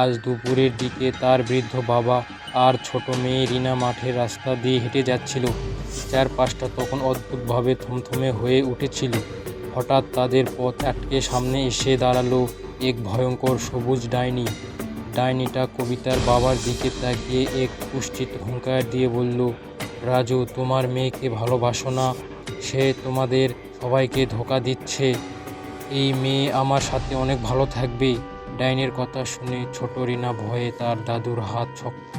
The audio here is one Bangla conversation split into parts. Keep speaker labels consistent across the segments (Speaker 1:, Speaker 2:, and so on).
Speaker 1: আজ দুপুরের দিকে তার বৃদ্ধ বাবা আর ছোট মেয়ে রিনা মাঠের রাস্তা দিয়ে হেঁটে যাচ্ছিল। চারপাশটা তখন অদ্ভুতভাবে থমথমে হয়ে উঠেছিল। হঠাৎ তাদের পথ আটকে সামনে এসে দাঁড়ালো এক ভয়ঙ্কর সবুজ ডাইনি। ডাইনিটা কবিতার বাবার দিকে তাকিয়ে এক কুৎসিত হুঙ্কার দিয়ে বলল, রাজু, তোমার মেয়েকে ভালোবাসো না? সে তোমাদের সবাইকে ধোঁকা দিচ্ছে। এই মেয়ে আমার সাথে অনেক ভালো থাকবে। ডাইনির কথা শুনে ছোট রিনা ভয়ে তার দাদুর হাত শক্ত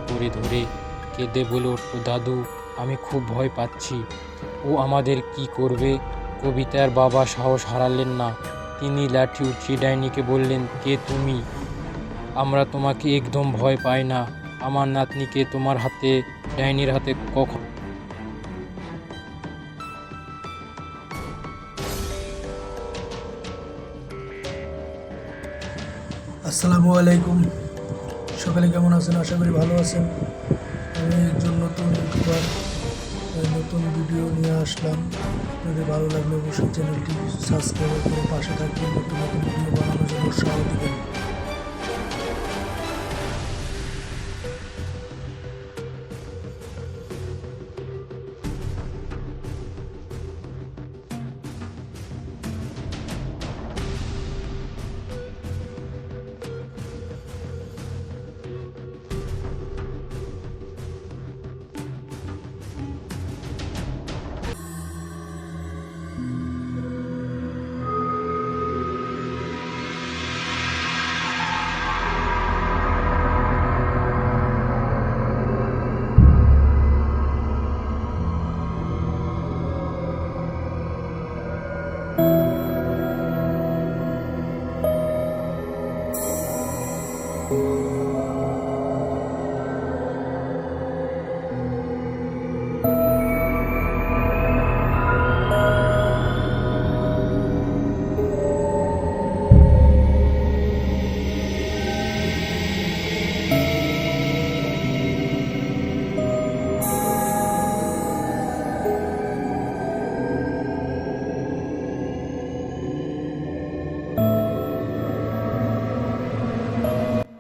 Speaker 1: করে ধরে কেঁদে বলে উঠল, দাদু, আমি খুব ভয় পাচ্ছি। ও আমাদের কি করবে? কবিতার বাবা সাহস হারালেন না। তিনি লাঠি উঠিয়ে ডাইনিকে বললেন, কে তুমি? আমরা তোমাকে একদম ভয় পাই না। আমার নাতনিকে তোমার হাতে, ডাইনির হাতে কখন।
Speaker 2: আসসালামু আলাইকুম। সকালে কেমন আছেন? আশা করি ভালো আছেন। আমি একজন নতুন ইউটিউবার, নতুন ভিডিও নিয়ে আসলাম। আপনাদের ভালো লাগলে অবশ্যই চ্যানেলটি সাবস্ক্রাইব করে পাশে থাকবেন, নতুন নতুন ভিডিও বানানোর জন্য উৎসাহ দেবেন।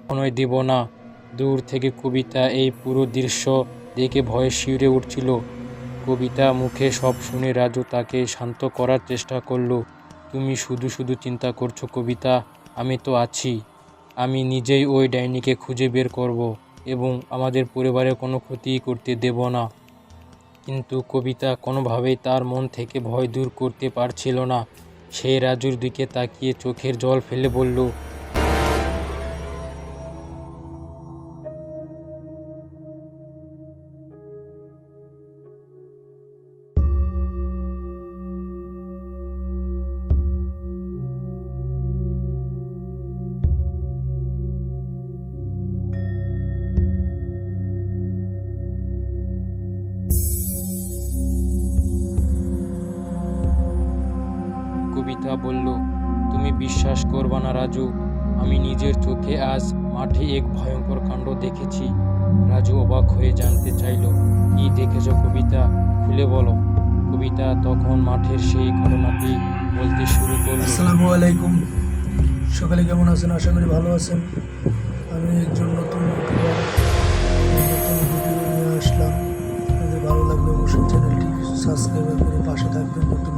Speaker 1: কখনোই দেব না। দূর থেকে কবিতা এই পুরো দৃশ্য দেখে ভয়ে শিউরে উঠছিল। কবিতা মুখে সব শুনে রাজু তাকে শান্ত করার চেষ্টা করলো। তুমি শুধু শুধু চিন্তা করছো কবিতা, আমি তো আছি। আমি নিজেই ওই ডাইনিকে খুঁজে বের করব এবং আমাদের পরিবারের কোনো ক্ষতি করতে দেব না। কিন্তু কবিতা কোনোভাবেই তার মন থেকে ভয় দূর করতে পারছিল না। সে রাজুর দিকে তাকিয়ে চোখের জল ফেলে বলল, কবিতা বলল, তুমি বিশ্বাস করবা না রাজু, আমি নিজের চোখে আজ মাঠে এক ভয়ঙ্কর কাণ্ড দেখেছি। রাজু অবাক হয়ে জানতে চাইল, কি দেখেছ কবিতা, খুলে বলো। কবিতা তখন মাঠের সেই ঘটনাটি বলতে শুরু করল।
Speaker 2: আসসালামু আলাইকুম। সকালে কেমন আছেন? আশা করি ভালো আছেন। আমি একজন নতুন ইউটিউবার, নতুন ভিডিও নিয়ে আসলাম। আপনাদের ভালো লাগলে অবশ্যই চ্যানেলটি সাবস্ক্রাইব করে পাশে থাকবেন, নতুন